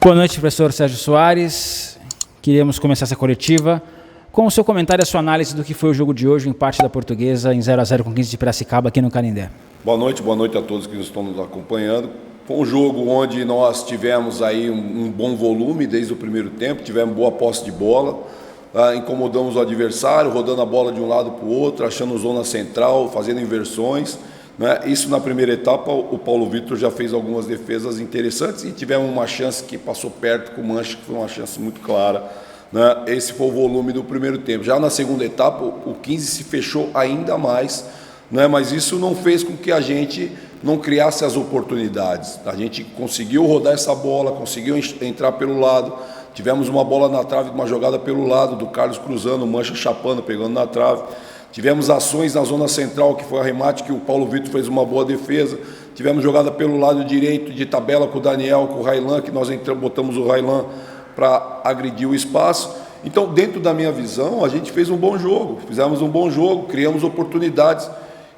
Boa noite, professor Sérgio Soares. Queríamos começar essa coletiva com o seu comentário e a sua análise do que foi o jogo de hoje, o empate da Portuguesa em 0-0 com o 15 de Piracicaba aqui no Canindé. Boa noite a todos que estão nos acompanhando. Foi um jogo onde nós tivemos aí um bom volume desde o primeiro tempo, tivemos boa posse de bola, incomodamos o adversário, rodando a bola de um lado para o outro, achando zona central, fazendo inversões. Né? Isso na primeira etapa, o Paulo Vitor já fez algumas defesas interessantes e tivemos uma chance que passou perto com o Mancha, que foi uma chance muito clara. Né? Esse foi o volume do primeiro tempo. Já na segunda etapa, o 15 se fechou ainda mais, né? Mas isso não fez com que a gente não criasse as oportunidades. A gente conseguiu rodar essa bola, conseguiu entrar pelo lado. Tivemos uma bola na trave, uma jogada pelo lado do Carlos cruzando, o Mancha chapando, pegando na trave. Tivemos ações na zona central, que foi arremate, que o Paulo Vitor fez uma boa defesa. Tivemos jogada pelo lado direito de tabela com o Daniel, com o Railan, que nós botamos o Railan para agredir o espaço. Então, dentro da minha visão, a gente fez um bom jogo. Fizemos um bom jogo, criamos oportunidades.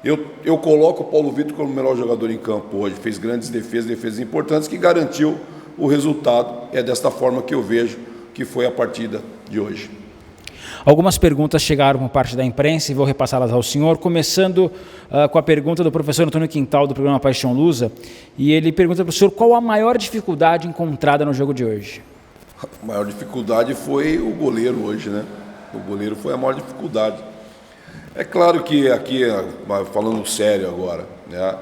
Eu coloco o Paulo Vitor como o melhor jogador em campo hoje. Fez grandes defesas importantes que garantiu o resultado. É desta forma que eu vejo que foi a partida de hoje. Algumas perguntas chegaram por parte da imprensa e vou repassá-las ao senhor, começando com a pergunta do professor Antônio Quintal, do programa Paixão Lusa, e ele pergunta para o senhor qual a maior dificuldade encontrada no jogo de hoje. A maior dificuldade foi o goleiro hoje, né? O goleiro foi a maior dificuldade. É claro que aqui, falando sério agora, né?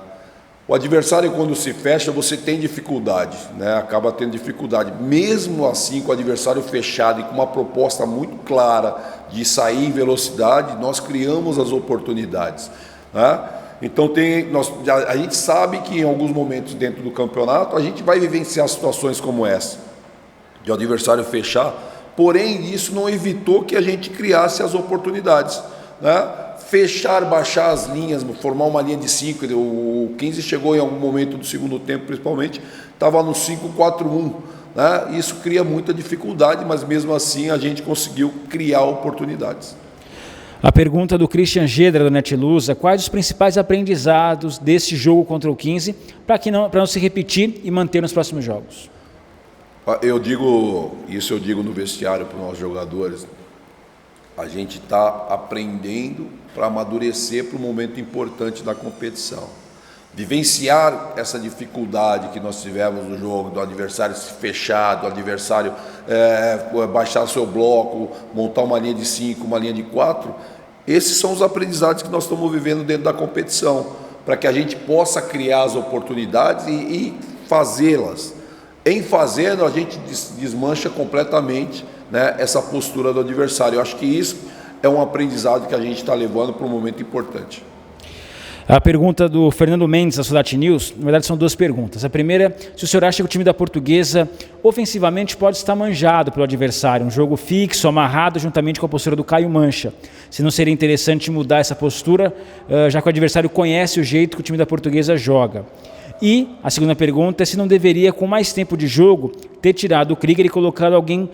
O adversário, quando se fecha, você tem dificuldade, né? Acaba tendo dificuldade. Mesmo assim, com o adversário fechado e com uma proposta muito clara de sair em velocidade, nós criamos as oportunidades, né? Então a gente sabe que em alguns momentos dentro do campeonato a gente vai vivenciar situações como essa, de o adversário fechar, porém isso não evitou que a gente criasse as oportunidades, né? Fechar, baixar as linhas, formar uma linha de 5, o 15 chegou em algum momento do segundo tempo principalmente, estava no 5-4-1, né? Isso cria muita dificuldade, mas mesmo assim a gente conseguiu criar oportunidades. A pergunta do Christian Gedra, do Netlusa: quais os principais aprendizados desse jogo contra o 15 para não se repetir e manter nos próximos jogos? Eu digo no vestiário para os nossos jogadores. A gente está aprendendo para amadurecer para um momento importante da competição. Vivenciar essa dificuldade que nós tivemos no jogo, do adversário se fechar, do adversário baixar seu bloco, montar uma linha de 5, uma linha de 4, esses são os aprendizados que nós estamos vivendo dentro da competição, para que a gente possa criar as oportunidades e fazê-las. Em fazendo, a gente desmancha completamente, né, essa postura do adversário. Eu acho que isso é um aprendizado que a gente está levando para um momento importante. A pergunta do Fernando Mendes, da Soldati News, na verdade são duas perguntas. A primeira, se o senhor acha que o time da Portuguesa ofensivamente pode estar manjado pelo adversário, um jogo fixo, amarrado, juntamente com a postura do Caio Mancha. Se não seria interessante mudar essa postura, já que o adversário conhece o jeito que o time da Portuguesa joga. E a segunda pergunta é se não deveria, com mais tempo de jogo, ter tirado o Krieger e colocado alguém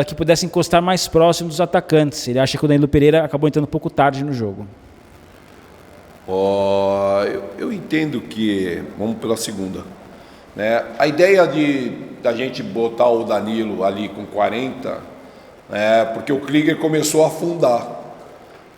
que pudesse encostar mais próximo dos atacantes. Ele acha que o Danilo Pereira acabou entrando um pouco tarde no jogo. Eu entendo que... Vamos pela segunda. Né? A ideia da gente botar o Danilo ali com 40, porque o Krieger começou a afundar.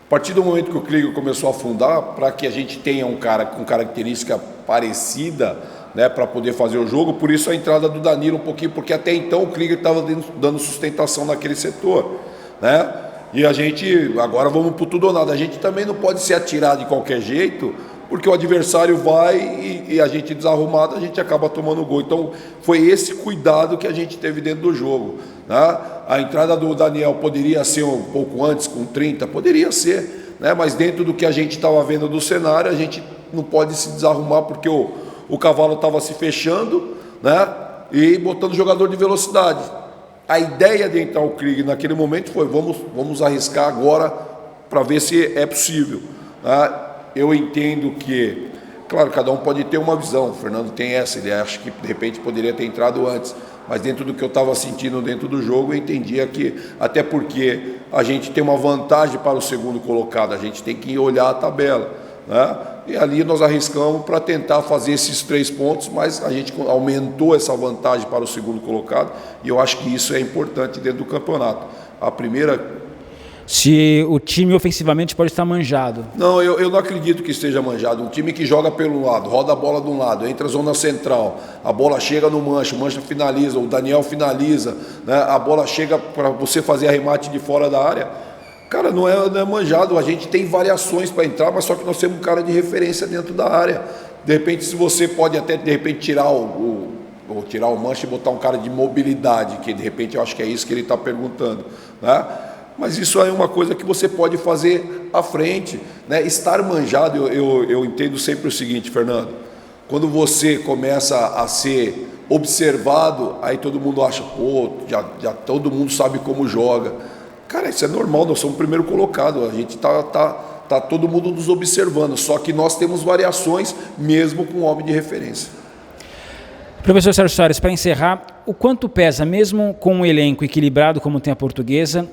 A partir do momento que o Krieger começou a afundar, para que a gente tenha um cara com característica parecida, né, para poder fazer o jogo, por isso a entrada do Danilo um pouquinho, porque até então o Krieger estava dando sustentação naquele setor, né? E a gente, agora vamos para tudo ou nada, a gente também não pode se atirar de qualquer jeito, porque o adversário vai e a gente desarrumado, a gente acaba tomando gol. Então foi esse cuidado que a gente teve dentro do jogo, né? A entrada do Daniel poderia ser um pouco antes, com 30, poderia ser, né? Mas dentro do que a gente estava vendo do cenário, a gente não pode se desarrumar, porque o cavalo estava se fechando, né? E botando jogador de velocidade. A ideia de entrar o Krieger naquele momento foi: vamos arriscar agora para ver se é possível, né? Eu entendo que, claro, cada um pode ter uma visão. O Fernando tem essa, ele acha que de repente poderia ter entrado antes, mas dentro do que eu estava sentindo dentro do jogo, eu entendia que, até porque a gente tem uma vantagem para o segundo colocado, a gente tem que olhar a tabela, né? E ali nós arriscamos para tentar fazer esses 3 pontos, mas a gente aumentou essa vantagem para o segundo colocado, e eu acho que isso é importante dentro do campeonato. A primeira... Se o time ofensivamente pode estar manjado. Não, eu não acredito que esteja manjado. Um time que joga pelo lado, roda a bola de um lado, entra a zona central, a bola chega no Mancha, o Mancha finaliza, o Daniel finaliza, né? A bola chega para você fazer arremate de fora da área. Cara, não é manjado. A gente tem variações para entrar, mas só que nós temos um cara de referência dentro da área. De repente, se você pode até de repente tirar o Mancha e botar um cara de mobilidade, que de repente eu acho que é isso que ele está perguntando, né? Mas isso é uma coisa que você pode fazer à frente, né? Estar manjado, eu entendo sempre o seguinte, Fernando, quando você começa a ser observado, aí todo mundo acha, pô, já todo mundo sabe como joga. Cara, isso é normal, nós somos o primeiro colocado, a gente tá todo mundo nos observando, só que nós temos variações mesmo com homem de referência. Professor Sérgio Soares, para encerrar, o quanto pesa, mesmo com um elenco equilibrado como tem a Portuguesa,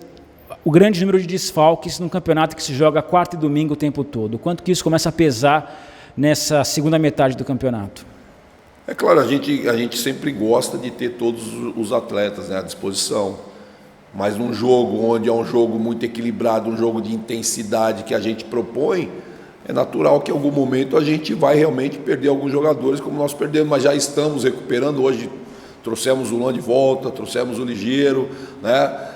o grande número de desfalques num campeonato que se joga quarta e domingo o tempo todo? O quanto que isso começa a pesar nessa segunda metade do campeonato? É claro, a gente sempre gosta de ter todos os atletas, né, à disposição, mas num jogo onde é um jogo muito equilibrado, um jogo de intensidade que a gente propõe, é natural que em algum momento a gente vai realmente perder alguns jogadores como nós perdemos, mas já estamos recuperando. Hoje trouxemos o Luan de volta, trouxemos o Ligeiro, né?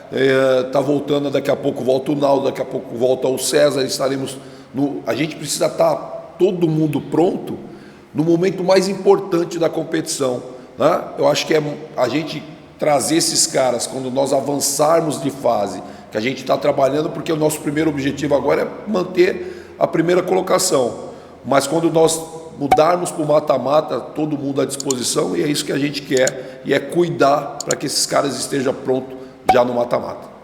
Tá voltando, daqui a pouco volta o Naldo, daqui a pouco volta o César, estaremos a gente precisa estar todo mundo pronto no momento mais importante da competição, né? Eu acho que é a gente trazer esses caras quando nós avançarmos de fase, que a gente está trabalhando, porque o nosso primeiro objetivo agora é manter a primeira colocação, mas quando nós mudarmos para o mata-mata, todo mundo à disposição, e é isso que a gente quer, e é cuidar para que esses caras estejam prontos já no mata-mata.